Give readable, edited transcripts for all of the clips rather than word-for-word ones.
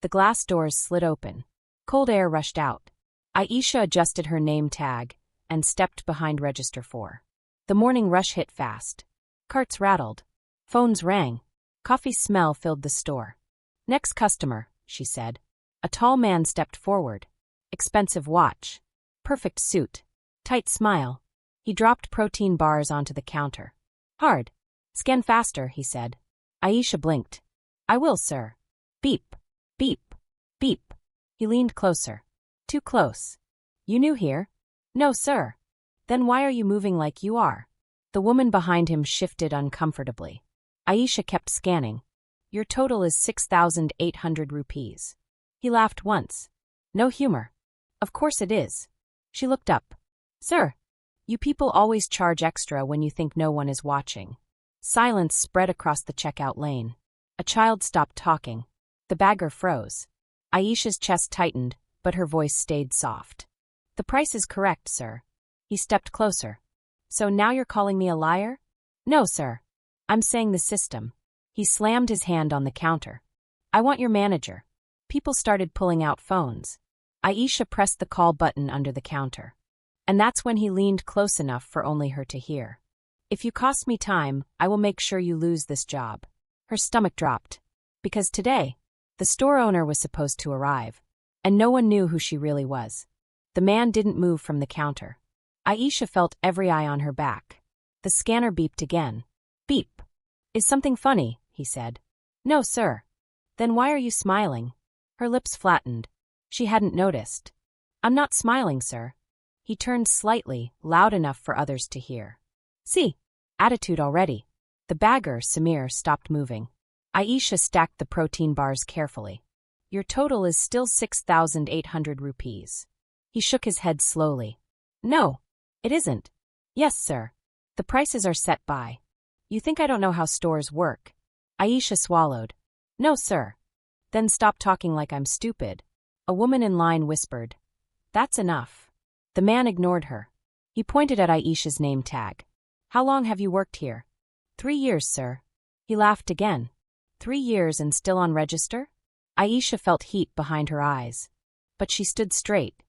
The glass doors slid open. Cold air rushed out. Aisha adjusted her name tag and stepped behind register 4. The morning rush hit fast. Carts rattled. Phones rang. Coffee smell filled the store. "Next customer," she said. A tall man stepped forward. Expensive watch. Perfect suit. Tight smile. He dropped protein bars onto the counter. "Hard. Scan faster," he said. Aisha blinked. "I will, sir." Beep. Beep. Beep. He leaned closer. "Too close." "You new here?" "No, sir." "Then why are you moving like you are?" The woman behind him shifted uncomfortably. Aisha kept scanning. "Your total is 6,800 rupees. He laughed once. "No humor." "Of course it is." She looked up. "Sir, you people always charge extra when you think no one is watching." Silence spread across the checkout lane. A child stopped talking. The bagger froze. Aisha's chest tightened, but her voice stayed soft. "The price is correct, sir." He stepped closer. "So now you're calling me a liar?" "No, sir. I'm saying the system." He slammed his hand on the counter. "I want your manager." People started pulling out phones. Aisha pressed the call button under the counter. And that's when he leaned close enough for only her to hear. "If you cost me time, I will make sure you lose this job." Her stomach dropped. Because today, the store owner was supposed to arrive, and no one knew who she really was. The man didn't move from the counter. Aisha felt every eye on her back. The scanner beeped again. Beep. "Is something funny?" he said. "No, sir." "Then why are you smiling?" Her lips flattened. She hadn't noticed. "I'm not smiling, sir." He turned slightly, loud enough for others to hear. "See? Attitude already." The bagger, Samir, stopped moving. Aisha stacked the protein bars carefully. "Your total is still 6,800 rupees. He shook his head slowly. "No, it isn't." "Yes, sir. The prices are set by." "You think I don't know how stores work?" Aisha swallowed. "No, sir." "Then stop talking like I'm stupid." A woman in line whispered. "That's enough." The man ignored her. He pointed at Aisha's name tag. "How long have you worked here?" 3 years, sir." He laughed again. 3 years and still on register? Aisha felt heat behind her eyes. But she stood straight.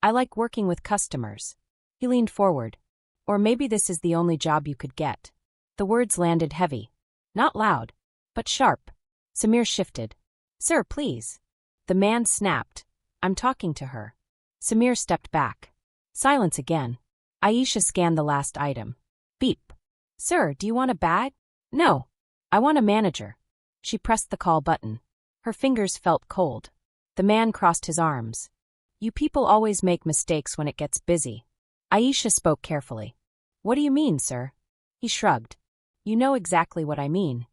"I like working with customers." He leaned forward. "Or maybe this is the only job you could get." The words landed heavy. Not loud, but sharp. Samir shifted. "Sir, please." The man snapped. "I'm talking to her." Samir stepped back. Silence again. Aisha scanned the last item. Beep. "Sir, do you want a bag?" "No. I want a manager." She pressed the call button. Her fingers felt cold. The man crossed his arms. "You people always make mistakes when it gets busy." Aisha spoke carefully. "What do you mean, sir?" He shrugged. "You know exactly what I mean."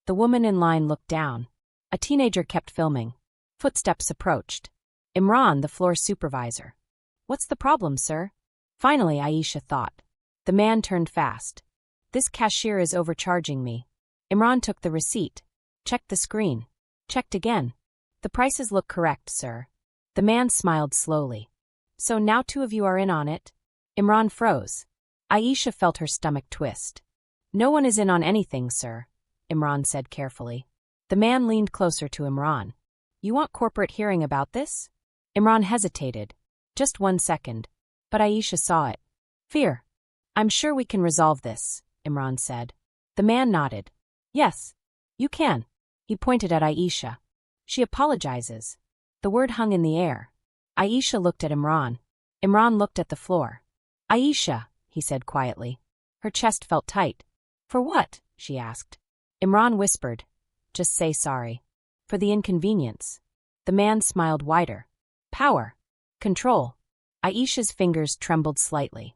The woman in line looked down. A teenager kept filming. Footsteps approached. Imran, the floor supervisor. "What's the problem, sir?" Finally, Aisha thought. The man turned fast. "This cashier is overcharging me." Imran took the receipt. Checked the screen. Checked again. "The prices look correct, sir." The man smiled slowly. "So now 2 of you are in on it?" Imran froze. Aisha felt her stomach twist. "No one is in on anything, sir," Imran said carefully. The man leaned closer to Imran. "You want corporate hearing about this?" Imran hesitated. Just 1 second. But Aisha saw it. "Fear." "I'm sure we can resolve this," Imran said. The man nodded. "Yes, you can." He pointed at Aisha. "She apologizes." The word hung in the air. Aisha looked at Imran. Imran looked at the floor. "Aisha," he said quietly. Her chest felt tight. "For what?" she asked. Imran whispered. "Just say sorry. For the inconvenience." The man smiled wider. "Power. Control." Aisha's fingers trembled slightly.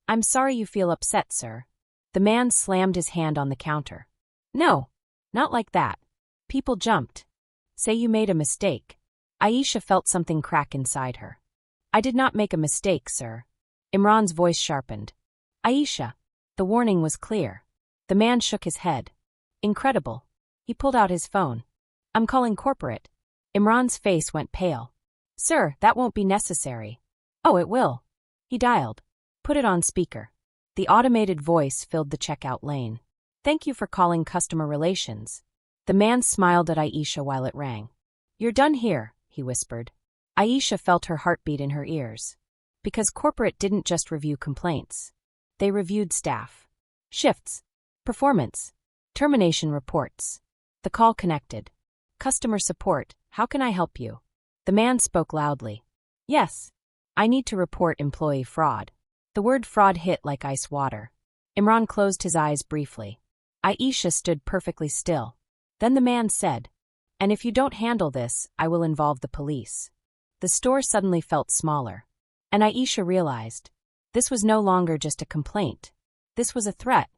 "I'm sorry you feel upset, sir." The man slammed his hand on the counter. "No, not like that." People jumped. "Say you made a mistake." Aisha felt something crack inside her. "I did not make a mistake, sir." Imran's voice sharpened. "Aisha." The warning was clear. The man shook his head. "Incredible." He pulled out his phone. "I'm calling corporate." Imran's face went pale. "Sir, that won't be necessary." "Oh, it will." He dialed. "Put it on speaker." The automated voice filled the checkout lane. "Thank you for calling customer relations." The man smiled at Aisha while it rang. You're done here, he whispered. Aisha felt her heartbeat in her ears. Because corporate didn't just review complaints. They reviewed staff, shifts, performance, termination reports. The call connected. Customer support, how can I help you? The man spoke loudly. Yes. I need to report employee fraud. The word fraud hit like ice water. Imran closed his eyes briefly. Aisha stood perfectly still. Then the man said, and if you don't handle this, I will involve the police. The store suddenly felt smaller. And Aisha realized, this was no longer just a complaint. This was a threat.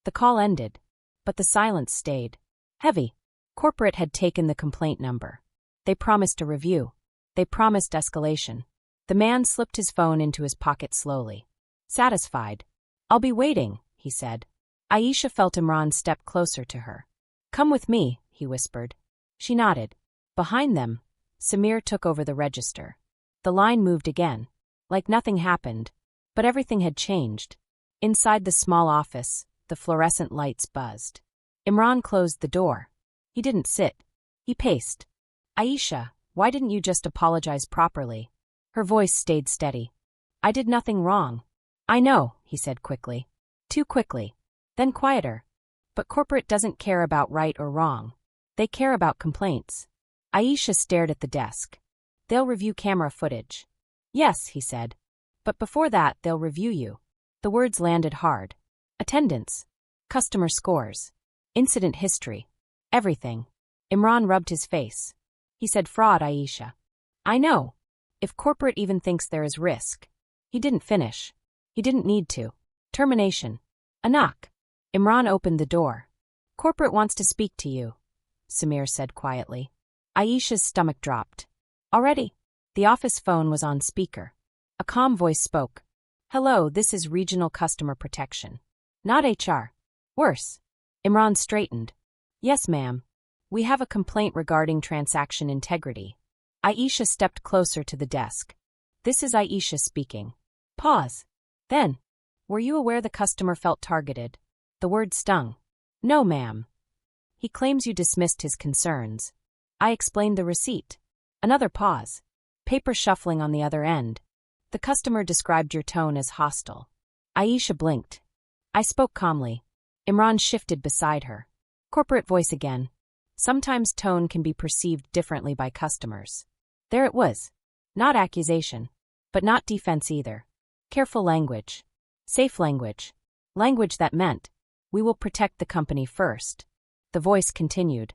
The call ended. But the silence stayed. Heavy. Corporate had taken the complaint number. They promised a review. They promised escalation. The man slipped his phone into his pocket slowly. Satisfied. I'll be waiting, he said. Aisha felt Imran step closer to her. Come with me, he whispered. She nodded. Behind them, Samir took over the register. The line moved again. Like nothing happened. But everything had changed. Inside the small office, the fluorescent lights buzzed. Imran closed the door. He didn't sit. He paced. Aisha, why didn't you just apologize properly? Her voice stayed steady. I did nothing wrong. I know, he said quickly. Too quickly. Then quieter. But corporate doesn't care about right or wrong. They care about complaints. Aisha stared at the desk. They'll review camera footage. Yes, he said. But before that, they'll review you. The words landed hard. Attendance. Customer scores. Incident history. Everything. Imran rubbed his face. He said, fraud, Aisha. I know. If corporate even thinks there is risk. He didn't finish. He didn't need to. Termination. A knock. Imran opened the door. Corporate wants to speak to you, Samir said quietly. Aisha's stomach dropped. Already? The office phone was on speaker. A calm voice spoke. Hello, this is Regional Customer Protection. Not HR. Worse. Imran straightened. Yes, ma'am. We have a complaint regarding transaction integrity. Aisha stepped closer to the desk. This is Aisha speaking. Pause. Then. Were you aware the customer felt targeted? The word stung. No, ma'am. He claims you dismissed his concerns. I explained the receipt. Another pause. Paper shuffling on the other end. The customer described your tone as hostile. Aisha blinked. I spoke calmly. Imran shifted beside her. Corporate voice again. Sometimes tone can be perceived differently by customers. There it was. Not accusation. But not defense either. Careful language. Safe language. Language that meant, we will protect the company first. The voice continued.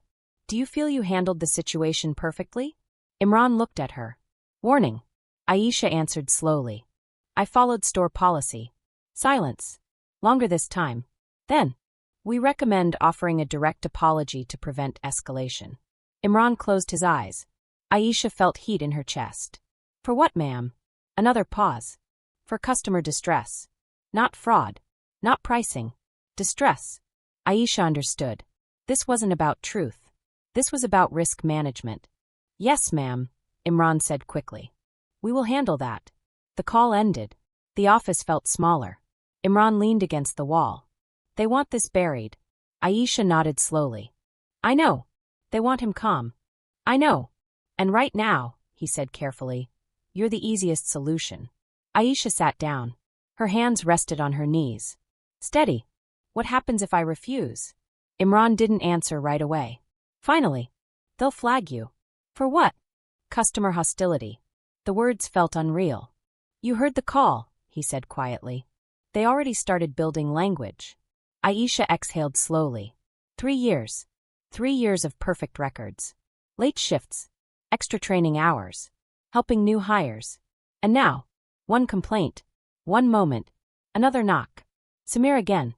Do you feel you handled the situation perfectly? Imran looked at her. Warning. Aisha answered slowly. I followed store policy. Silence. Longer this time. Then. We recommend offering a direct apology to prevent escalation. Imran closed his eyes. Aisha felt heat in her chest. For what, ma'am? Another pause. For customer distress. Not fraud. Not pricing. Distress. Aisha understood. This wasn't about truth. This was about risk management. Yes, ma'am, Imran said quickly. We will handle that. The call ended. The office felt smaller. Imran leaned against the wall. They want this buried. Aisha nodded slowly. I know. They want him calm. I know. And right now, he said carefully, you're the easiest solution. Aisha sat down. Her hands rested on her knees. Steady. What happens if I refuse? Imran didn't answer right away. Finally. They'll flag you. For what? Customer hostility. The words felt unreal. You heard the call, he said quietly. They already started building language. Aisha exhaled slowly. 3 years. 3 years of perfect records. Late shifts. Extra training hours. Helping new hires. And now. One complaint. One moment. Another knock. Samir again.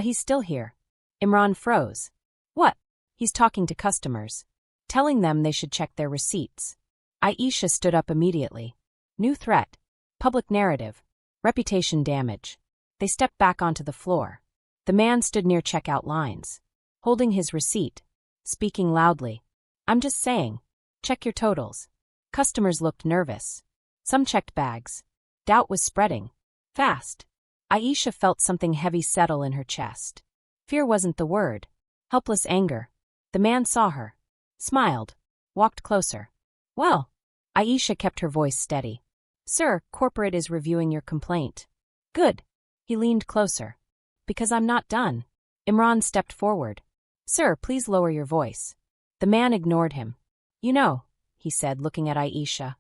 He's still here. Imran froze. What? He's talking to customers. Telling them they should check their receipts. Aisha stood up immediately. New threat. Public narrative. Reputation damage. They stepped back onto the floor. The man stood near checkout lines. Holding his receipt. Speaking loudly. I'm just saying. Check your totals. Customers looked nervous. Some checked bags. Doubt was spreading. Fast. Aisha felt something heavy settle in her chest. Fear wasn't the word. Helpless anger. The man saw her. Smiled. walked closer. Well, Aisha kept her voice steady. Sir, corporate is reviewing your complaint. Good. He leaned closer. Because I'm not done. Imran stepped forward. Sir, please lower your voice. The man ignored him. You know, he said, looking at Aisha.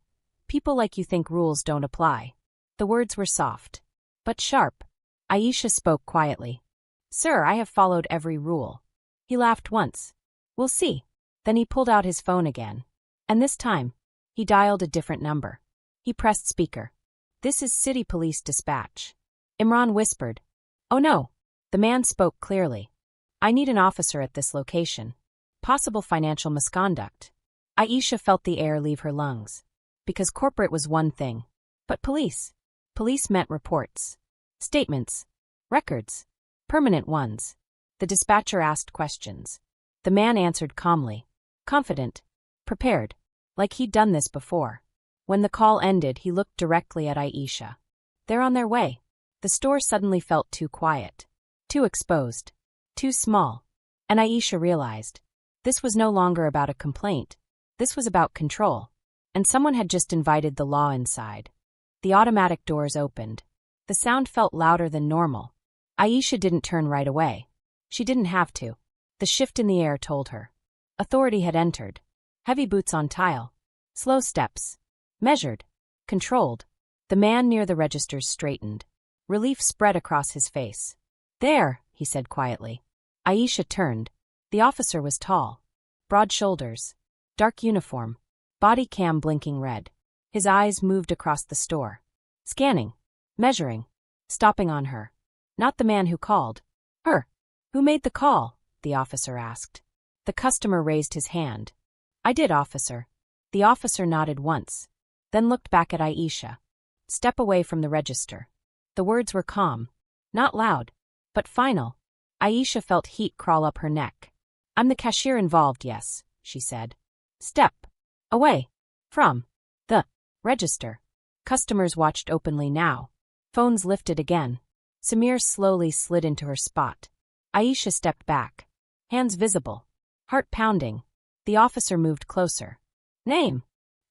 People like you think rules don't apply. The words were soft, but sharp. Aisha spoke quietly. Sir, I have followed every rule. He laughed once. We'll see. Then he pulled out his phone again. And this time, he dialed a different number. He pressed speaker. This is City Police Dispatch. Imran whispered. Oh no. The man spoke clearly. I need an officer at this location. Possible financial misconduct. Aisha felt the air leave her lungs. Because corporate was one thing. But police. Police meant reports. Statements. Records. Permanent ones. The dispatcher asked questions. The man answered calmly. Confident. Prepared. Like he'd done this before. When the call ended, he looked directly at Aisha. They're on their way. The store suddenly felt too quiet. Too exposed. Too small. And Aisha realized. This was no longer about a complaint. This was about control. And someone had just invited the law inside. The automatic doors opened. The sound felt louder than normal. Aisha didn't turn right away. She didn't have to. The shift in the air told her. Authority had entered. Heavy boots on tile. Slow steps. Measured. Controlled. The man near the registers straightened. Relief spread across his face. There, he said quietly. Aisha turned. The officer was tall. Broad shoulders. Dark uniform. Body cam blinking red. His eyes moved across the store. Scanning. Measuring. Stopping on her. Not the man who called. Her. Who made the call? The officer asked. The customer raised his hand. I did, officer. The officer nodded once. Then looked back at Aisha. Step away from the register. The words were calm. Not loud. But final. Aisha felt heat crawl up her neck. I'm the cashier involved, yes, she said. Step. Away. From. The. Register. Customers watched openly now. Phones lifted again. Samir slowly slid into her spot. Aisha stepped back. Hands visible. Heart pounding. The officer moved closer. Name.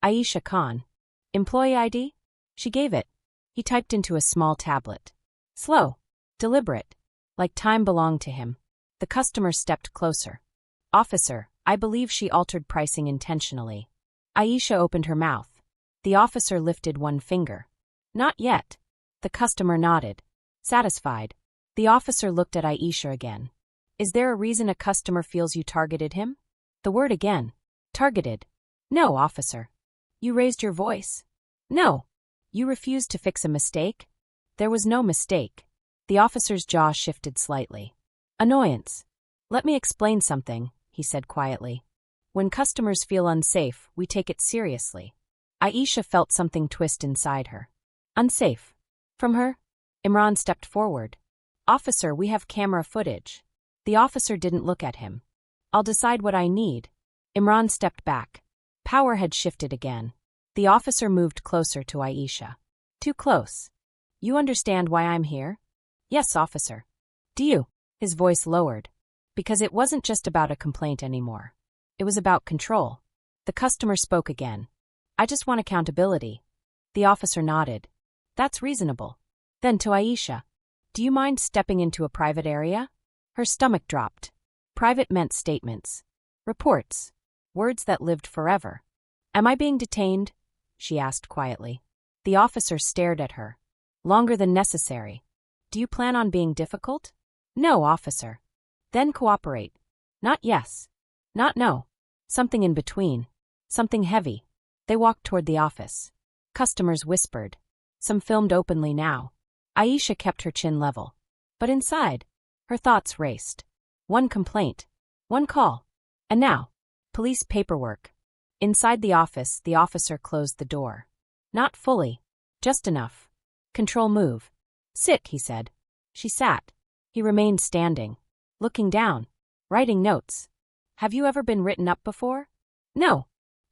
Aisha Khan. Employee ID? She gave it. He typed into a small tablet. Slow. Deliberate. Like time belonged to him. The customer stepped closer. Officer, I believe she altered pricing intentionally. Aisha opened her mouth. The officer lifted one finger. Not yet. The customer nodded. Satisfied. The officer looked at Aisha again. Is there a reason a customer feels you targeted him? The word again. Targeted. No, officer. You raised your voice. No. You refused to fix a mistake? There was no mistake. The officer's jaw shifted slightly. Annoyance. Let me explain something, he said quietly. When customers feel unsafe, we take it seriously. Aisha felt something twist inside her. Unsafe. From her? Imran stepped forward. Officer, we have camera footage. The officer didn't look at him. I'll decide what I need. Imran stepped back. Power had shifted again. The officer moved closer to Aisha. Too close. You understand why I'm here? Yes, officer. Do you? His voice lowered. Because it wasn't just about a complaint anymore. It was about control. The customer spoke again. I just want accountability. The officer nodded. That's reasonable. Then to Aisha. Do you mind stepping into a private area? Her stomach dropped. Private meant statements. Reports. Words that lived forever. Am I being detained? She asked quietly. The officer stared at her. Longer than necessary. Do you plan on being difficult? No, officer. Then cooperate. Not yes. Not no. Something in between. Something heavy. They walked toward the office. Customers whispered. Some filmed openly now. Aisha kept her chin level. But inside, her thoughts raced. One complaint. One call. And now, police paperwork. Inside the office, the officer closed the door. Not fully. Just enough. Control move. Sit, he said. She sat. He remained standing. Looking down. Writing notes. Have you ever been written up before? No.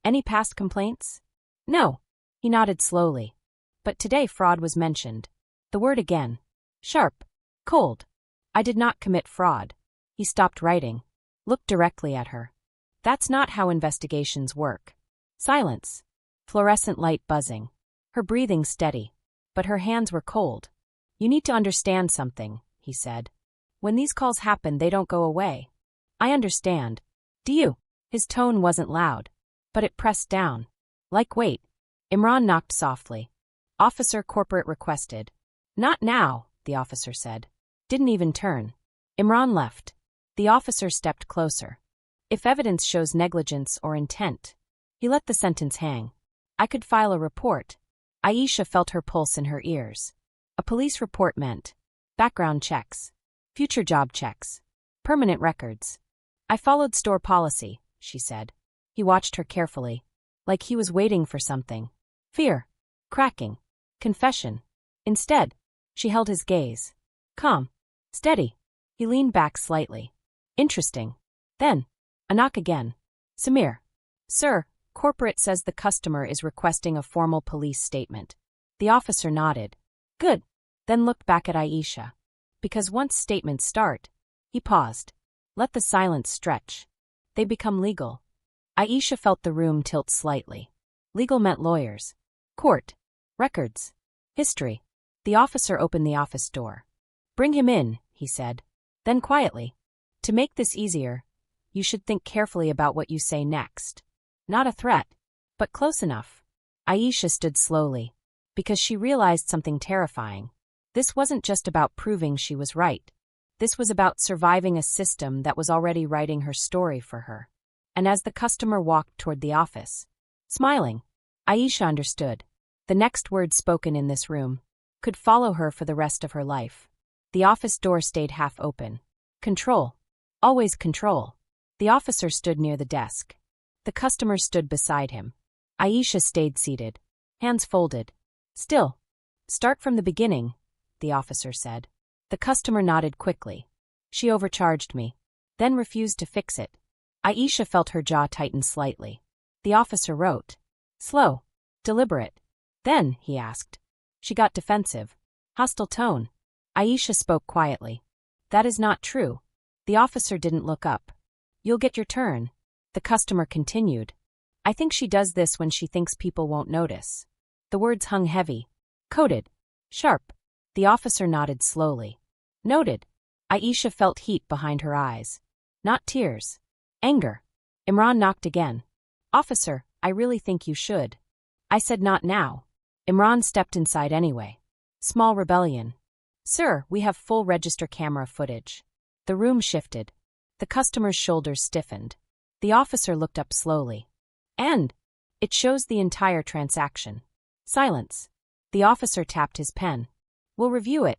Any past complaints? No. He nodded slowly. But today fraud was mentioned. The word again. Sharp. Cold. I did not commit fraud. He stopped writing. Looked directly at her. That's not how investigations work. Silence. Fluorescent light buzzing. Her breathing steady. But her hands were cold. You need to understand something, he said. When these calls happen, they don't go away. I understand. Do you? His tone wasn't loud, but it pressed down. Like wait. Imran knocked softly. Officer Corporate requested. Not now, the officer said. Didn't even turn. Imran left. The officer stepped closer. If evidence shows negligence or intent. He let the sentence hang. I could file a report. Aisha felt her pulse in her ears. A police report meant background checks, future job checks, permanent records. I followed store policy, she said. He watched her carefully, like he was waiting for something. Fear, cracking, confession. Instead, she held his gaze. Calm, steady. He leaned back slightly. Interesting. Then, a knock again. Samir. Sir, corporate says the customer is requesting a formal police statement. The officer nodded. Good. Then looked back at Aisha. Because once statements start, he paused. Let the silence stretch. They become legal. Aisha felt the room tilt slightly. Legal meant lawyers. Court. Records. History. The officer opened the office door. Bring him in, he said. Then quietly. To make this easier, you should think carefully about what you say next. Not a threat, but close enough. Aisha stood slowly, because she realized something terrifying. This wasn't just about proving she was right. This was about surviving a system that was already writing her story for her. And as the customer walked toward the office, smiling, Aisha understood. The next words spoken in this room could follow her for the rest of her life. The office door stayed half open. Control. Always control. The officer stood near the desk. The customer stood beside him. Aisha stayed seated, hands folded. Still. Start from the beginning, the officer said. The customer nodded quickly. She overcharged me, then refused to fix it. Aisha felt her jaw tighten slightly. The officer wrote. Slow. Deliberate. Then, he asked. She got defensive. Hostile tone. Aisha spoke quietly. That is not true. The officer didn't look up. You'll get your turn. The customer continued. I think she does this when she thinks people won't notice. The words hung heavy. Coded. Sharp. The officer nodded slowly. Noted. Aisha felt heat behind her eyes. Not tears. Anger. Imran knocked again. Officer, I really think you should. I said not now. Imran stepped inside anyway. Small rebellion. Sir, we have full register camera footage. The room shifted. The customer's shoulders stiffened. The officer looked up slowly. And it shows the entire transaction. Silence. The officer tapped his pen. We'll review it.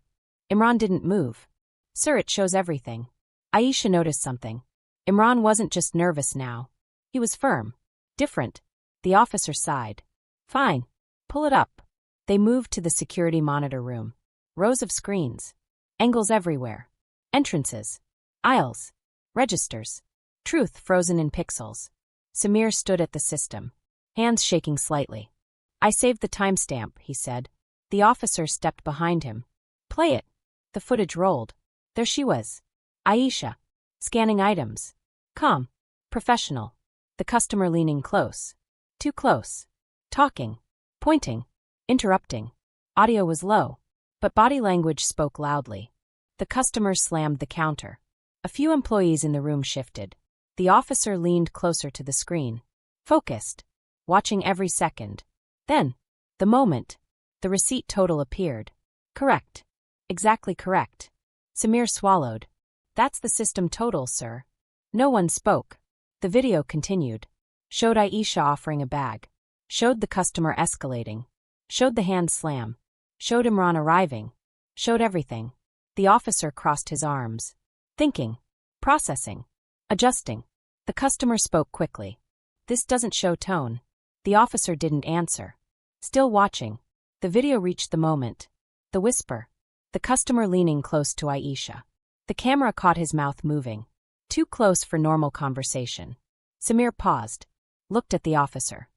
Imran didn't move. Sir, it shows everything. Aisha noticed something. Imran wasn't just nervous now. He was firm. Different. The officer sighed. Fine. Pull it up. They moved to the security monitor room. Rows of screens. Angles everywhere. Entrances. Aisles. Registers. Truth frozen in pixels. Samir stood at the system, hands shaking slightly. I saved the timestamp, he said. The officer stepped behind him. Play it. The footage rolled. There she was. Aisha. Scanning items. Calm. Professional. The customer leaning close. Too close. Talking. Pointing. Interrupting. Audio was low, but body language spoke loudly. The customer slammed the counter. A few employees in the room shifted. The officer leaned closer to the screen. Focused. Watching every second. Then, the moment, the receipt total appeared. Correct. Exactly correct. Samir swallowed. That's the system total, sir. No one spoke. The video continued. Showed Aisha offering a bag. Showed the customer escalating. Showed the hand slam. Showed Imran arriving. Showed everything. The officer crossed his arms. Thinking. Processing. Adjusting. The customer spoke quickly. This doesn't show tone. The officer didn't answer. Still watching. The video reached the moment. The whisper. The customer leaning close to Aisha. The camera caught his mouth moving. Too close for normal conversation. Samir paused. Looked at the officer.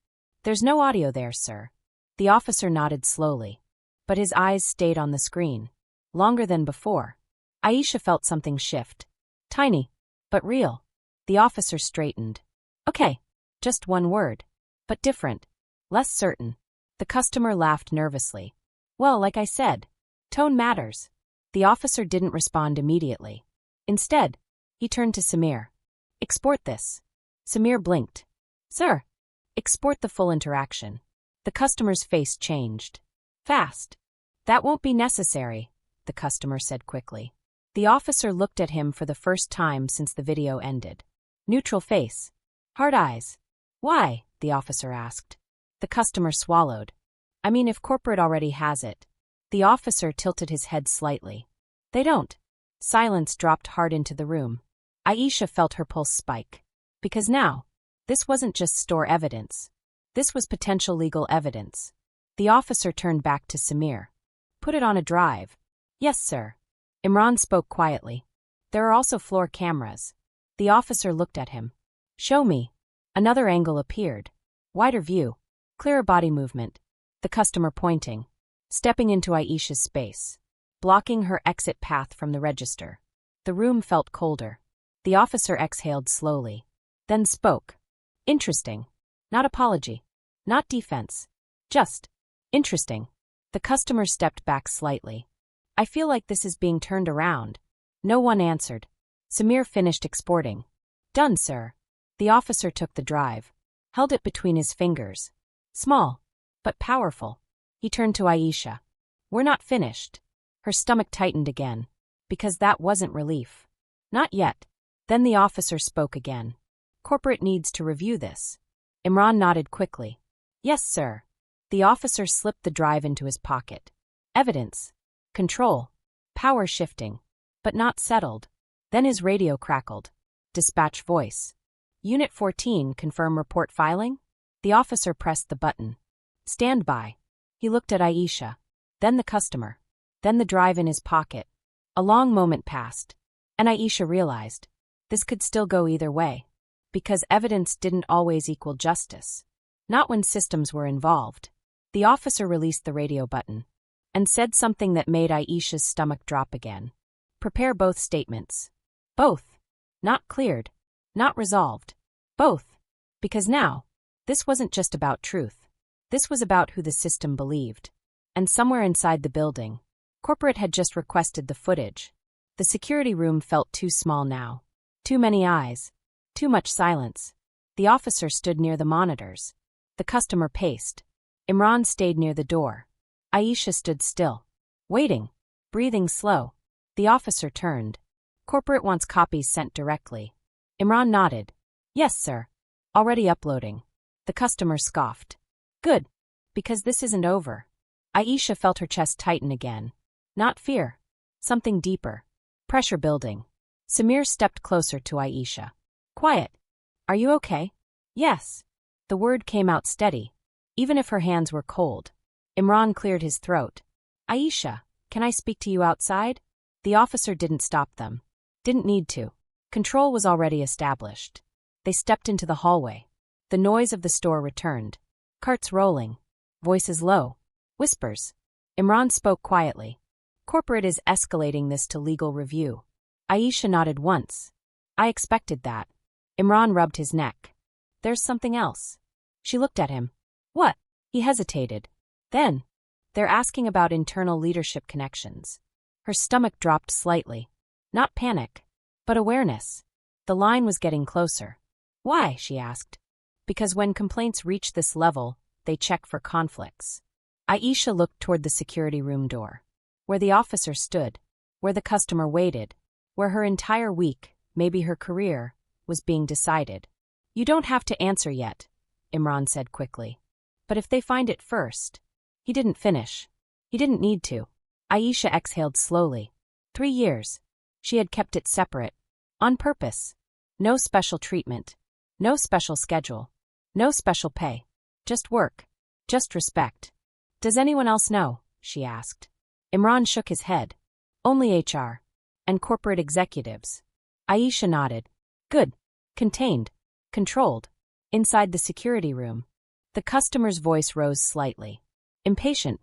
There's no audio there, sir. The officer nodded slowly. But his eyes stayed on the screen. Longer than before. Aisha felt something shift. Tiny. But real. The officer straightened. Okay, just one word. But different. Less certain. The customer laughed nervously. Well, like I said, tone matters. The officer didn't respond immediately. Instead, he turned to Samir. Export this. Samir blinked. Sir. Export the full interaction. The customer's face changed. Fast. That won't be necessary, the customer said quickly. The officer looked at him for the first time since the video ended. Neutral face. Hard eyes. Why? The officer asked. The customer swallowed. I mean, if corporate already has it. The officer tilted his head slightly. They don't. Silence dropped hard into the room. Aisha felt her pulse spike. Because now, this wasn't just store evidence. This was potential legal evidence. The officer turned back to Samir. Put it on a drive. Yes, sir. Imran spoke quietly. There are also floor cameras. The officer looked at him. Show me. Another angle appeared. Wider view. Clearer body movement. The customer pointing. Stepping into Aisha's space. Blocking her exit path from the register. The room felt colder. The officer exhaled slowly. Then spoke. Interesting. Not apology. Not defense. Just. Interesting. The customer stepped back slightly. I feel like this is being turned around. No one answered. Samir finished exporting. Done, sir. The officer took the drive. Held it between his fingers. Small. But powerful. He turned to Aisha. We're not finished. Her stomach tightened again. Because that wasn't relief. Not yet. Then the officer spoke again. Corporate needs to review this. Imran nodded quickly. Yes, sir. The officer slipped the drive into his pocket. Evidence. Control. Power shifting. But not settled. Then his radio crackled. Dispatch voice. Unit 14, confirm report filing? The officer pressed the button. Stand by. He looked at Aisha. Then the customer. Then the drive in his pocket. A long moment passed. And Aisha realized. This could still go either way. Because evidence didn't always equal justice. Not when systems were involved. The officer released the radio button. And said something that made Aisha's stomach drop again. Prepare both statements. Both. Not cleared. Not resolved. Both. Because now, this wasn't just about truth. This was about who the system believed. And somewhere inside the building, corporate had just requested the footage. The security room felt too small now. Too many eyes. Too much silence. The officer stood near the monitors. The customer paced. Imran stayed near the door. Aisha stood still. Waiting. Breathing slow. The officer turned. Corporate wants copies sent directly. Imran nodded. Yes, sir. Already uploading. The customer scoffed. Good. Because this isn't over. Aisha felt her chest tighten again. Not fear. Something deeper. Pressure building. Samir stepped closer to Aisha. Quiet. Are you okay? Yes. The word came out steady, even if her hands were cold. Imran cleared his throat. Aisha, can I speak to you outside? The officer didn't stop them. Didn't need to. Control was already established. They stepped into the hallway. The noise of the store returned. Carts rolling. Voices low. Whispers. Imran spoke quietly. Corporate is escalating this to legal review. Aisha nodded once. I expected that. Imran rubbed his neck. There's something else. She looked at him. What? He hesitated. Then, they're asking about internal leadership connections. Her stomach dropped slightly. Not panic, but awareness. The line was getting closer. Why? She asked. Because when complaints reach this level, they check for conflicts. Aisha looked toward the security room door. Where the officer stood. Where the customer waited. Where her entire week, maybe her career, was being decided. You don't have to answer yet, Imran said quickly. But if they find it first. He didn't finish. He didn't need to. Aisha exhaled slowly. 3 years. She had kept it separate. On purpose. No special treatment. No special schedule. No special pay. Just work. Just respect. Does anyone else know? She asked. Imran shook his head. Only HR. And corporate executives. Aisha nodded. Good. Contained. Controlled. Inside the security room. The customer's voice rose slightly. Impatient.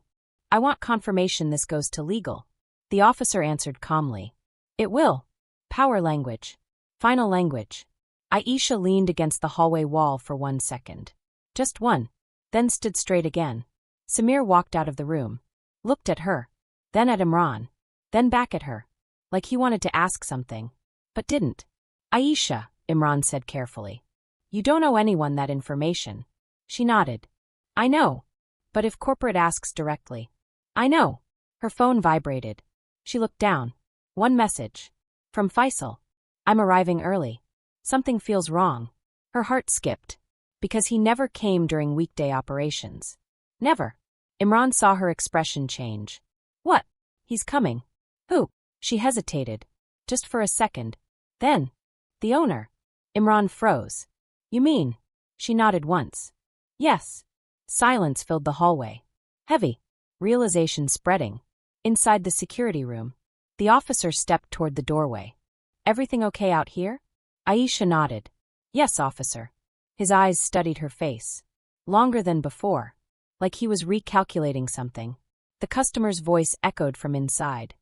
I want confirmation this goes to legal. The officer answered calmly. It will. Power language. Final language. Aisha leaned against the hallway wall for 1 second. Just one. Then stood straight again. Samir walked out of the room. Looked at her. Then at Imran. Then back at her. Like he wanted to ask something. But didn't. Aisha, Imran said carefully. You don't owe anyone that information. She nodded. I know. But if corporate asks directly. I know. Her phone vibrated. She looked down. One message. From Faisal. I'm arriving early. Something feels wrong. Her heart skipped. Because he never came during weekday operations. Never. Imran saw her expression change. What? He's coming. Who? She hesitated. Just for a second. Then. The owner. Imran froze. You mean? She nodded once. Yes. Silence filled the hallway. Heavy. Realization spreading. Inside the security room. The officer stepped toward the doorway. Everything okay out here? Aisha nodded. Yes, officer. His eyes studied her face. Longer than before. Like he was recalculating something. The customer's voice echoed from inside.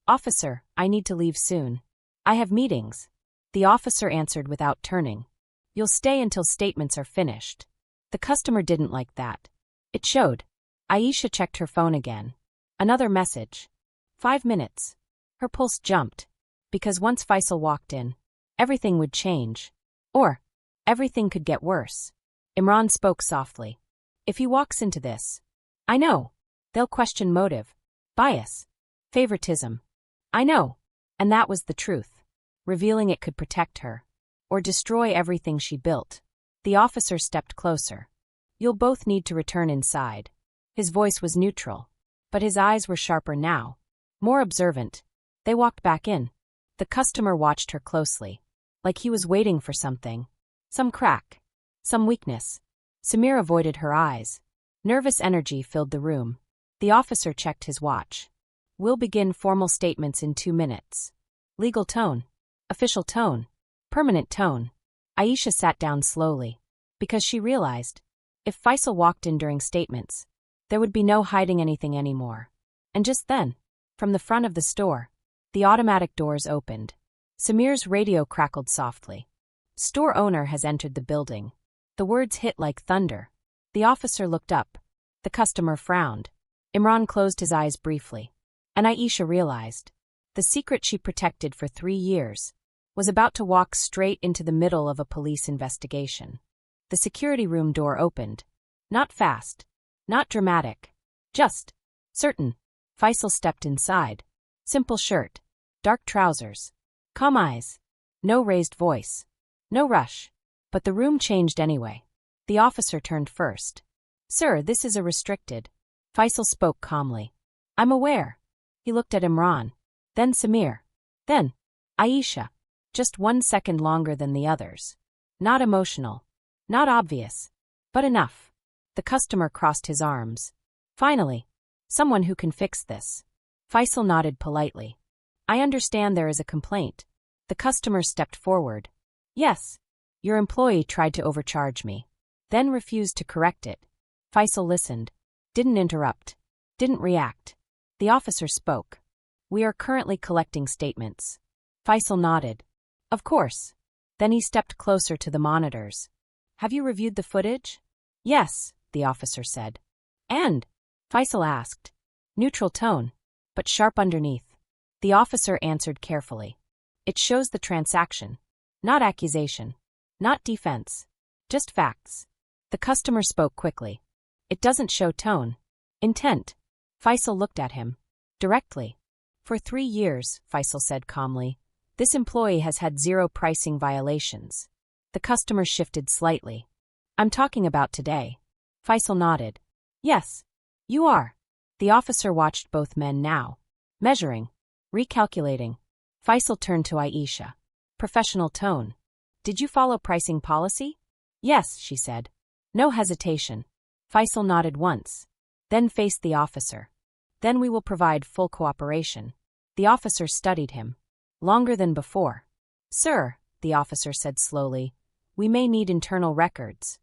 Officer, I need to leave soon. I have meetings. The officer answered without turning. You'll stay until statements are finished. The customer didn't like that. It showed. Aisha checked her phone again. Another message. 5 minutes. Her pulse jumped. Because once Faisal walked in, everything would change. Or, everything could get worse. Imran spoke softly. If he walks into this. I know. They'll question motive. Bias. Favoritism. I know. And that was the truth. Revealing it could protect her. Or destroy everything she built. The officer stepped closer. You'll both need to return inside. His voice was neutral. But his eyes were sharper now. More observant. They walked back in. The customer watched her closely. Like he was waiting for something. Some crack. Some weakness. Samir avoided her eyes. Nervous energy filled the room. The officer checked his watch. We'll begin formal statements in 2 minutes. Legal tone. Official tone. Permanent tone. Aisha sat down slowly. Because she realized. If Faisal walked in during statements, there would be no hiding anything anymore. And just then, from the front of the store, the automatic doors opened. Samir's radio crackled softly. Store owner has entered the building. The words hit like thunder. The officer looked up. The customer frowned. Imran closed his eyes briefly. And Aisha realized. The secret she protected for 3 years was about to walk straight into the middle of a police investigation. The security room door opened. Not fast. Not dramatic. Just. Certain. Faisal stepped inside. Simple shirt. Dark trousers. Calm eyes. No raised voice. No rush. But the room changed anyway. The officer turned first. Sir, this is a restricted. Faisal spoke calmly. I'm aware. He looked at Imran. Then Samir. Then Aisha. Just 1 second longer than the others. Not emotional. Not obvious. But enough. The customer crossed his arms. Finally. Someone who can fix this. Faisal nodded politely. I understand there is a complaint. The customer stepped forward. Yes. Your employee tried to overcharge me. Then refused to correct it. Faisal listened. Didn't interrupt. Didn't react. The officer spoke. We are currently collecting statements. Faisal nodded. Of course. Then he stepped closer to the monitors. Have you reviewed the footage? Yes, the officer said. And? Faisal asked. Neutral tone, but sharp underneath. The officer answered carefully. It shows the transaction. Not accusation. Not defense. Just facts. The customer spoke quickly. It doesn't show tone. Intent. Faisal looked at him. Directly. For 3 years, Faisal said calmly, this employee has had 0 pricing violations. The customer shifted slightly. I'm talking about today. Faisal nodded. Yes. You are. The officer watched both men now. Measuring. Recalculating. Faisal turned to Aisha. Professional tone. Did you follow pricing policy? Yes, she said. No hesitation. Faisal nodded once. Then faced the officer. Then we will provide full cooperation. The officer studied him. Longer than before. Sir, the officer said slowly, we may need internal records.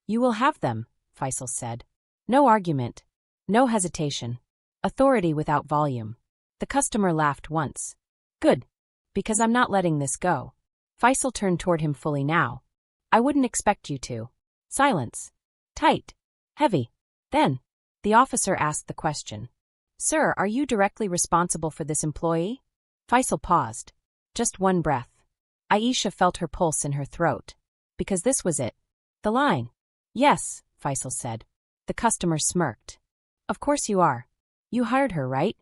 You will have them, Faisal said. No argument. No hesitation. Authority without volume. The customer laughed once. Good. Because I'm not letting this go. Faisal turned toward him fully now. I wouldn't expect you to. Silence. Tight. Heavy. Then, the officer asked the question. Sir, are you directly responsible for this employee? Faisal paused. Just one breath. Aisha felt her pulse in her throat. Because this was it. The line. Yes, Faisal said. The customer smirked. Of course you are. You hired her, right?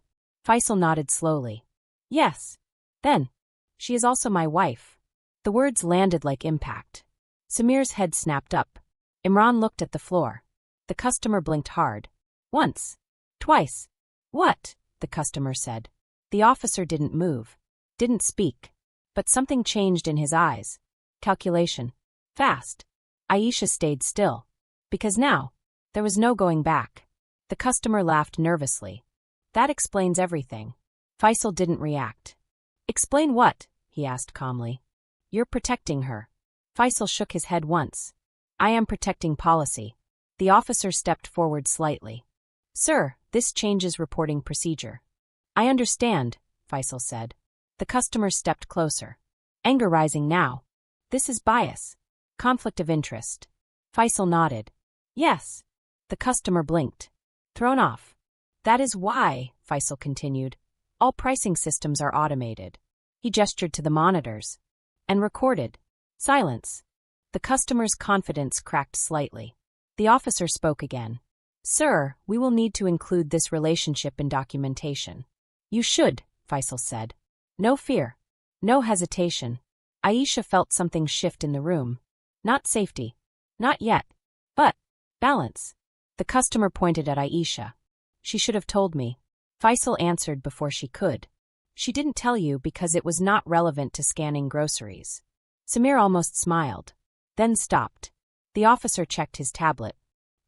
Faisal nodded slowly. Yes. Then, she is also my wife. The words landed like impact. Samir's head snapped up. Imran looked at the floor. The customer blinked hard. Once. Twice. What? The customer said. The officer didn't move. Didn't speak. But something changed in his eyes. Calculation. Fast. Aisha stayed still. Because now, there was no going back. The customer laughed nervously. That explains everything. Faisal didn't react. Explain what? He asked calmly. You're protecting her. Faisal shook his head once. I am protecting policy. The officer stepped forward slightly. Sir, this changes reporting procedure. I understand, Faisal said. The customer stepped closer. Anger rising now. This is bias. Conflict of interest. Faisal nodded. Yes. The customer blinked. Thrown off. That is why, Faisal continued, all pricing systems are automated. He gestured to the monitors. And recorded. Silence. The customer's confidence cracked slightly. The officer spoke again. Sir, we will need to include this relationship in documentation. You should, Faisal said. No fear. No hesitation. Aisha felt something shift in the room. Not safety. Not yet. But balance. The customer pointed at Aisha. She should have told me. Faisal answered before she could. She didn't tell you because it was not relevant to scanning groceries. Samir almost smiled. Then stopped. The officer checked his tablet.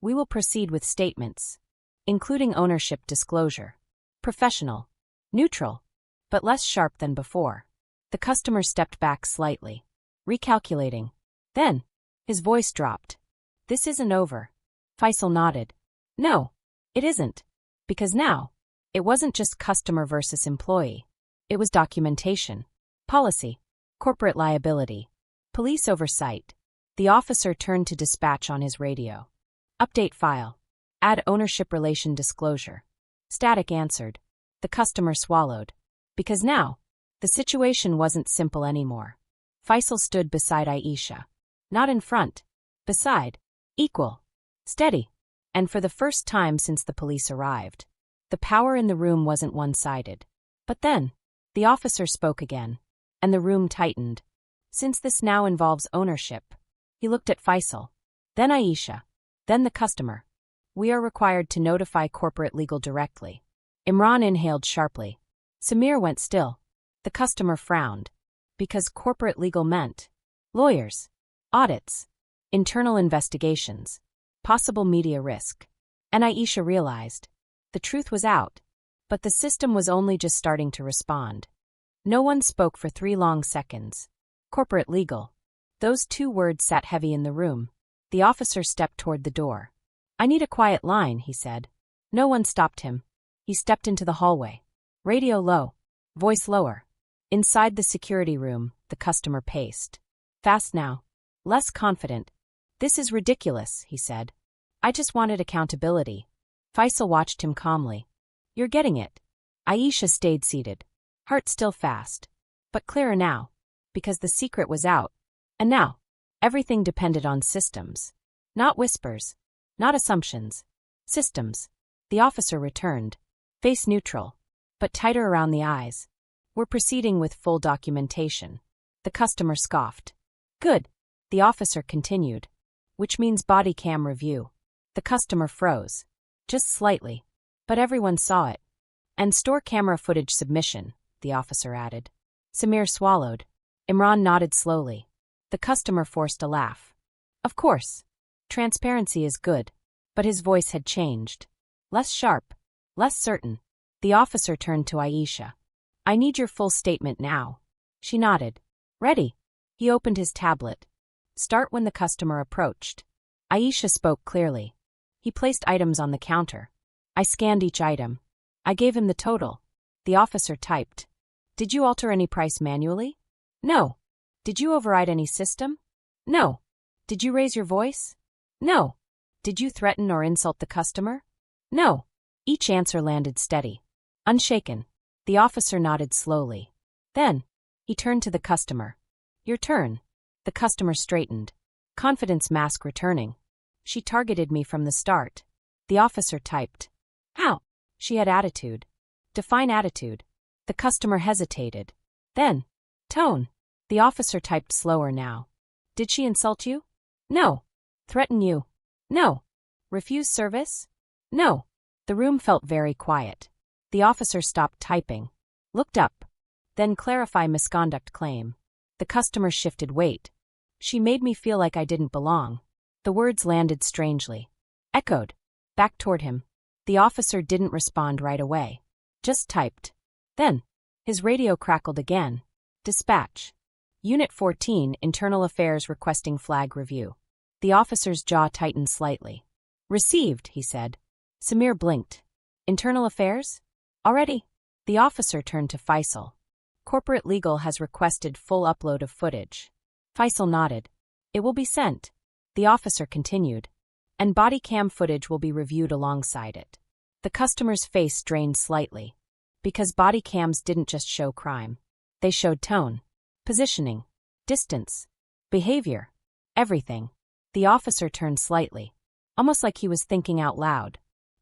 We will proceed with statements. Including ownership disclosure. Professional. Neutral. But less sharp than before. The customer stepped back slightly. Recalculating. Then, his voice dropped. This isn't over. Faisal nodded. No, it isn't. Because now, it wasn't just customer versus employee. It was documentation. Policy. Corporate liability. Police oversight. The officer turned to dispatch on his radio. Update file. Add ownership relation disclosure. Static answered. The customer swallowed. Because now, the situation wasn't simple anymore. Faisal stood beside Aisha. Not in front. Beside. Equal. Steady. And for the first time since the police arrived. The power in the room wasn't one-sided. But then, the officer spoke again. And the room tightened. Since this now involves ownership. He looked at Faisal. Then Aisha. Then the customer. We are required to notify corporate legal directly. Imran inhaled sharply. Samir went still. The customer frowned. Because corporate legal meant lawyers, audits, internal investigations, possible media risk. And Aisha realized. The truth was out. But the system was only just starting to respond. No one spoke for 3 long seconds. Corporate legal. Those 2 words sat heavy in the room. The officer stepped toward the door. I need a quiet line, he said. No one stopped him. He stepped into the hallway. Radio low. Voice lower. Inside the security room, the customer paced. Fast now. Less confident. This is ridiculous, he said. I just wanted accountability. Faisal watched him calmly. You're getting it. Aisha stayed seated. Heart still fast. But clearer now. Because the secret was out. And now, everything depended on systems. Not whispers. Not assumptions. Systems. The officer returned. Face neutral. But tighter around the eyes. We're proceeding with full documentation. The customer scoffed. Good. The officer continued. Which means body cam review. The customer froze. Just slightly. But everyone saw it. And store camera footage submission, the officer added. Samir swallowed. Imran nodded slowly. The customer forced a laugh. Of course. Transparency is good. But his voice had changed. Less sharp. Less certain. The officer turned to Aisha. I need your full statement now. She nodded. Ready. He opened his tablet. Start when the customer approached. Aisha spoke clearly. He placed items on the counter. I scanned each item. I gave him the total. The officer typed. Did you alter any price manually? No. Did you override any system? No. Did you raise your voice? No. Did you threaten or insult the customer? No. Each answer landed steady. Unshaken. The officer nodded slowly. Then, he turned to the customer. Your turn. The customer straightened. Confidence mask returning. She targeted me from the start. The officer typed. How? She had attitude. Define attitude. The customer hesitated. Then, tone. The officer typed slower now. Did she insult you? No. Threaten you? No. Refuse service? No. The room felt very quiet. The officer stopped typing. Looked up. Then clarify misconduct claim. The customer shifted weight. She made me feel like I didn't belong. The words landed strangely. Echoed. Back toward him. The officer didn't respond right away. Just typed. Then, his radio crackled again. Dispatch. Unit 14, Internal Affairs requesting flag review. The officer's jaw tightened slightly. Received, he said. Samir blinked. Internal Affairs? Already? The officer turned to Faisal. Corporate Legal has requested full upload of footage. Faisal nodded. It will be sent. The officer continued. And body cam footage will be reviewed alongside it. The customer's face drained slightly. Because body cams didn't just show crime. They showed tone, positioning, distance, behavior, everything. The officer turned slightly. Almost like he was thinking out loud.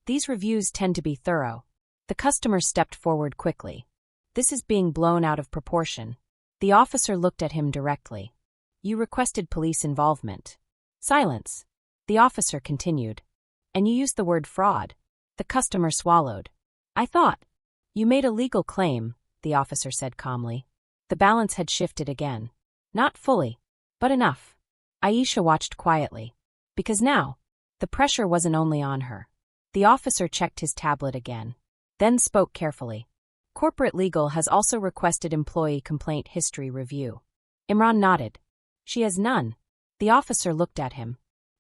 These reviews tend to be thorough. The customer stepped forward quickly. This is being blown out of proportion. The officer looked at him directly. You requested police involvement. Silence. The officer continued. And you used the word fraud. The customer swallowed. I thought. You made a legal claim, the officer said calmly. The balance had shifted again. Not fully, but enough. Aisha watched quietly. Because now, the pressure wasn't only on her. The officer checked his tablet again. Then spoke carefully. Corporate Legal has also requested employee complaint history review. Imran nodded. She has none. The officer looked at him.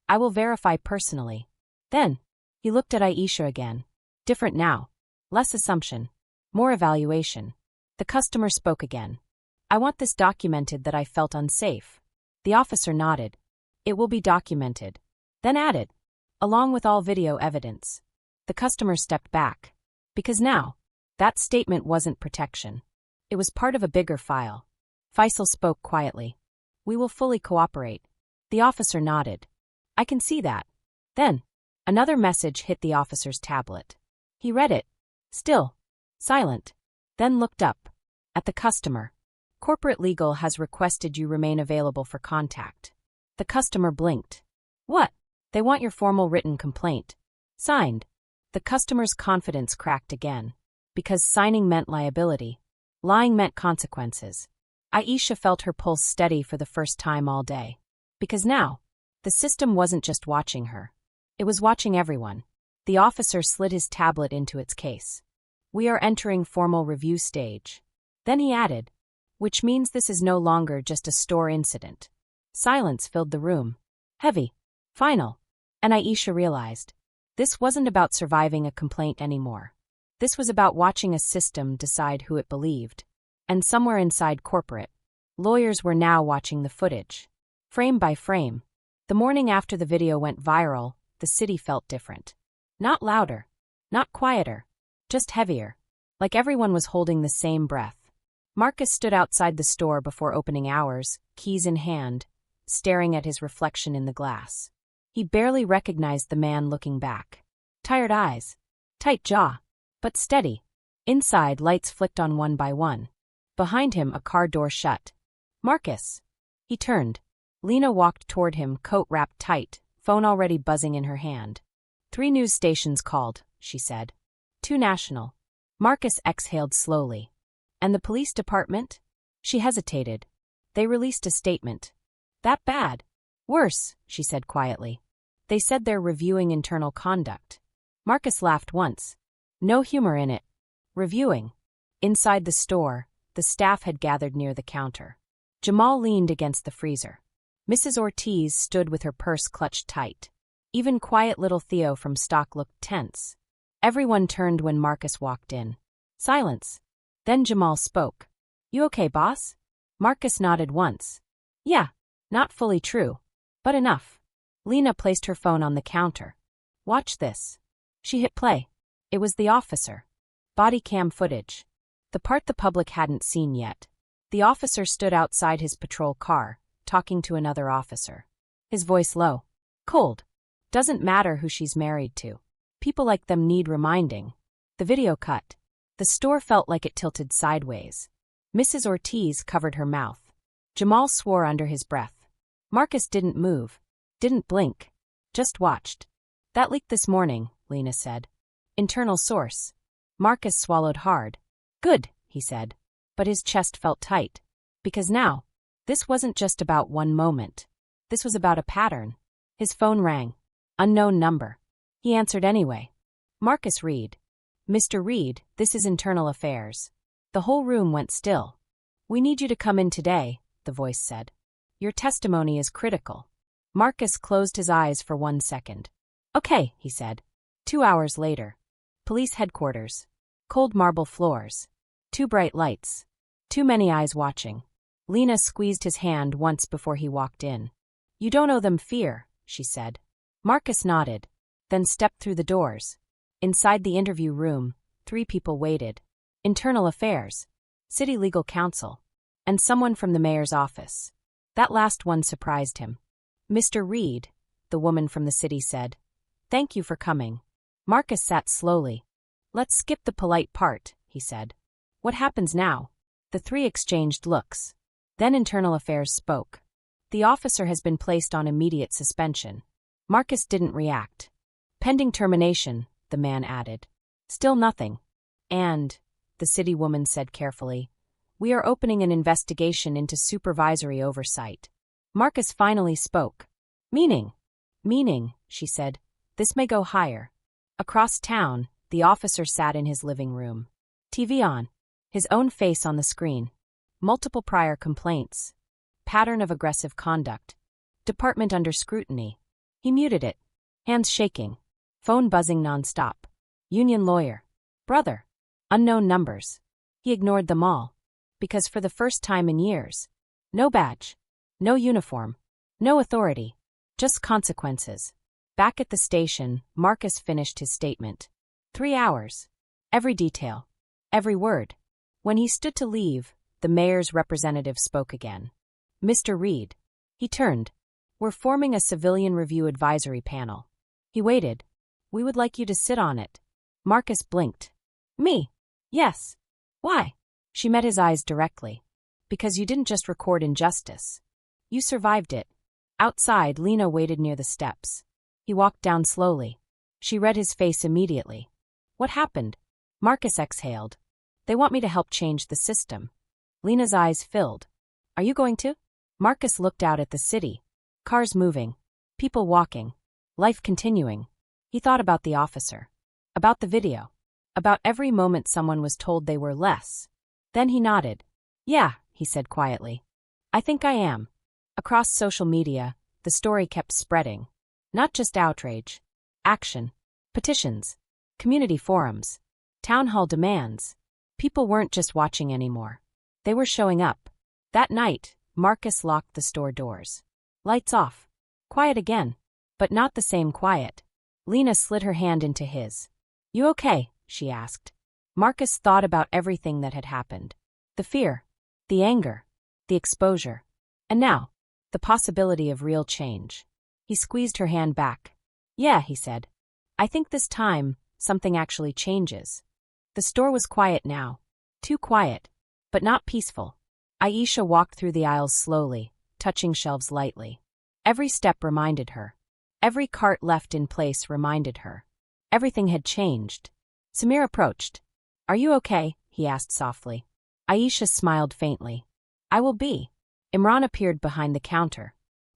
I will verify personally. Then, he looked at Aisha again. Different now. Less assumption. More evaluation. The customer spoke again. I want this documented that I felt unsafe. The officer nodded. It will be documented. Then added. Along with all video evidence. The customer stepped back. Because now, that statement wasn't protection. It was part of a bigger file. Faisal spoke quietly. We will fully cooperate. The officer nodded. I can see that. Then, another message hit the officer's tablet. He read it. Still. Silent. Then looked up. At the customer. Corporate Legal has requested you remain available for contact. The customer blinked. What? They want your formal written complaint. Signed. The customer's confidence cracked again. Because signing meant liability. Lying meant consequences. Aisha felt her pulse steady for the first time all day. Because now, the system wasn't just watching her. It was watching everyone. The officer slid his tablet into its case. We are entering formal review stage. Then he added, which means this is no longer just a store incident. Silence filled the room. Heavy. Final. And Aisha realized. This wasn't about surviving a complaint anymore. This was about watching a system decide who it believed. And somewhere inside corporate, lawyers were now watching the footage. Frame by frame. The morning after the video went viral, the city felt different. Not louder. Not quieter. Just heavier. Like everyone was holding the same breath. Marcus stood outside the store before opening hours, keys in hand, staring at his reflection in the glass. He barely recognized the man looking back. Tired eyes. Tight jaw. But steady. Inside, lights flicked on one by one. Behind him, a car door shut. Marcus. He turned. Lena walked toward him, coat wrapped tight, phone already buzzing in her hand. 3 news stations called, she said. 2 national. Marcus exhaled slowly. And the police department? She hesitated. They released a statement. That bad? Worse, she said quietly. They said they're reviewing internal conduct. Marcus laughed once. No humor in it. Reviewing. Inside the store, the staff had gathered near the counter. Jamal leaned against the freezer. Mrs. Ortiz stood with her purse clutched tight. Even quiet little Theo from stock looked tense. Everyone turned when Marcus walked in. Silence. Then Jamal spoke. You okay, boss? Marcus nodded once. Yeah, not fully true, but enough. Lena placed her phone on the counter. Watch this. She hit play. It was the officer. Body cam footage. The part the public hadn't seen yet. The officer stood outside his patrol car, talking to another officer. His voice low. Cold. Doesn't matter who she's married to. People like them need reminding. The video cut. The store felt like it tilted sideways. Mrs. Ortiz covered her mouth. Jamal swore under his breath. Marcus didn't move. Didn't blink. Just watched. That leaked this morning, Lena said. Internal source. Marcus swallowed hard. Good, he said. But his chest felt tight. Because now, this wasn't just about one moment. This was about a pattern. His phone rang. Unknown number. He answered anyway. Marcus Reed. Mr. Reed, this is Internal Affairs. The whole room went still. We need you to come in today, the voice said. Your testimony is critical. Marcus closed his eyes for 1 second. Okay, he said. 2 hours later. Police headquarters. Cold marble floors. 2 bright lights. Too many eyes watching. Lena squeezed his hand once before he walked in. You don't owe them fear, she said. Marcus nodded, then stepped through the doors. Inside the interview room, 3 people waited. Internal Affairs, City Legal Counsel, and someone from the mayor's office. That last one surprised him. Mr. Reed, the woman from the city said. Thank you for coming. Marcus sat slowly. Let's skip the polite part, he said. What happens now? The 3 exchanged looks. Then Internal Affairs spoke. The officer has been placed on immediate suspension. Marcus didn't react. Pending termination, the man added. Still nothing. And, the city woman said carefully, we are opening an investigation into supervisory oversight. Marcus finally spoke. Meaning, she said. This may go higher. Across town, the officer sat in his living room. TV on. His own face on the screen. Multiple prior complaints. Pattern of aggressive conduct. Department under scrutiny. He muted it. Hands shaking. Phone buzzing nonstop. Union lawyer. Brother. Unknown numbers. He ignored them all. Because for the first time in years. No badge. No uniform. No authority. Just consequences. Back at the station, Marcus finished his statement. 3 hours. Every detail. Every word. When he stood to leave, the mayor's representative spoke again. Mr. Reed. He turned. We're forming a civilian review advisory panel. He waited. We would like you to sit on it. Marcus blinked. Me? Yes. Why? She met his eyes directly. Because you didn't just record injustice. You survived it. Outside, Lena waited near the steps. He walked down slowly. She read his face immediately. What happened? Marcus exhaled. They want me to help change the system. Lena's eyes filled. Are you going to? Marcus looked out at the city. Cars moving. People walking. Life continuing. He thought about the officer. About the video. About every moment someone was told they were less. Then he nodded. Yeah, he said quietly. I think I am. Across social media, the story kept spreading. Not just outrage. Action. Petitions. Community forums. Town hall demands. People weren't just watching anymore. They were showing up. That night, Marcus locked the store doors. Lights off. Quiet again. But not the same quiet. Lena slid her hand into his. You okay? She asked. Marcus thought about everything that had happened. The fear. The anger. The exposure. And now, the possibility of real change. He squeezed her hand back. Yeah, he said. I think this time, something actually changes. The store was quiet now. Too quiet. But not peaceful. Aisha walked through the aisles slowly, touching shelves lightly. Every step reminded her. Every cart left in place reminded her. Everything had changed. Samir approached. Are you okay? He asked softly. Aisha smiled faintly. I will be. Imran appeared behind the counter.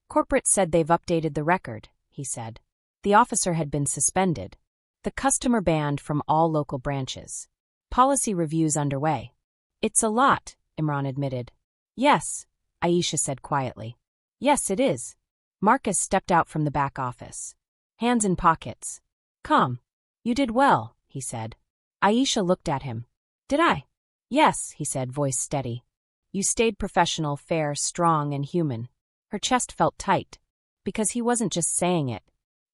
Corporate said they've updated the record, he said. The officer had been suspended. The customer banned from all local branches. Policy reviews underway. It's a lot, Imran admitted. Yes, Aisha said quietly. Yes, it is. Marcus stepped out from the back office. Hands in pockets. Calm. You did well, he said. Aisha looked at him. Did I? Yes, he said, voice steady. You stayed professional, fair, strong, and human. Her chest felt tight. Because he wasn't just saying it.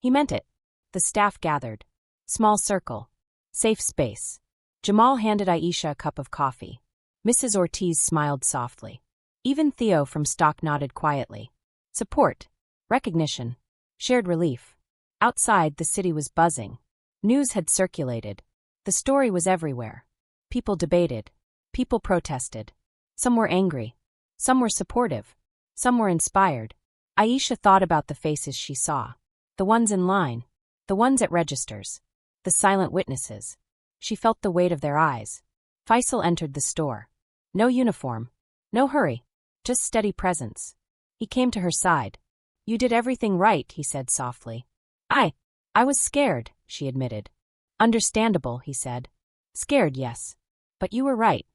He meant it. The staff gathered. Small circle. Safe space. Jamal handed Aisha a cup of coffee. Mrs. Ortiz smiled softly. Even Theo from stock nodded quietly. Support. Recognition. Shared relief. Outside, the city was buzzing. News had circulated. The story was everywhere. People debated. People protested. Some were angry. Some were supportive. Some were inspired. Aisha thought about the faces she saw. The ones in line. The ones at registers. The silent witnesses. She felt the weight of their eyes. Faisal entered the store. No uniform. No hurry. Just steady presence. He came to her side. You did everything right, he said softly. I was scared, she admitted. Understandable, he said. Scared, yes. But you were right.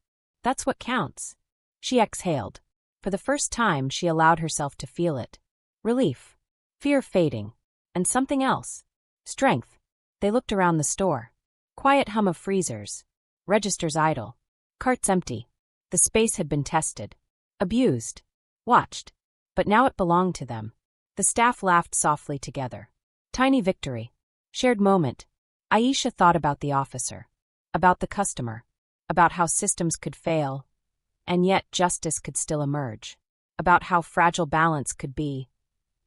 That's what counts. She exhaled. For the first time, she allowed herself to feel it. Relief. Fear fading. And something else. Strength. They looked around the store. Quiet hum of freezers. Registers idle. Carts empty. The space had been tested. Abused. Watched. But now it belonged to them. The staff laughed softly together. Tiny victory. Shared moment. Aisha thought about the officer. About the customer. About how systems could fail. And yet justice could still emerge. About how fragile balance could be.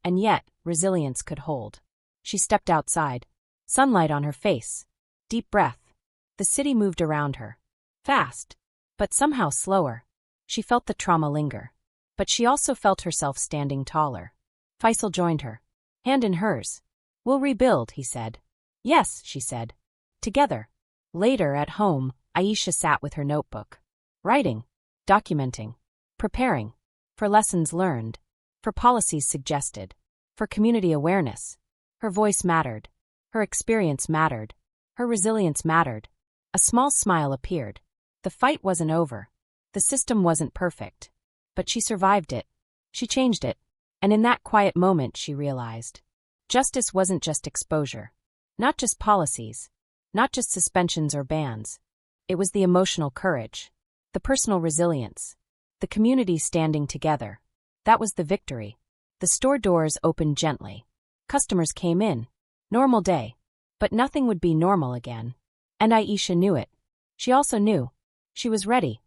And yet resilience could hold. She stepped outside. Sunlight on her face. Deep breath. The city moved around her. Fast. But somehow slower. She felt the trauma linger. But she also felt herself standing taller. Faisal joined her. Hand in hers. We'll rebuild, he said. Yes, she said. Together. Later, at home, Aisha sat with her notebook. Writing. Documenting. Preparing. For lessons learned. For policies suggested. For community awareness. Her voice mattered. Her experience mattered. Her resilience mattered. A small smile appeared. The fight wasn't over. The system wasn't perfect. But she survived it. She changed it. And in that quiet moment she realized. Justice wasn't just exposure. Not just policies. Not just suspensions or bans. It was the emotional courage. The personal resilience. The community standing together. That was the victory. The store doors opened gently. Customers came in. Normal day. But nothing would be normal again. And Aisha knew it. She also knew. She was ready.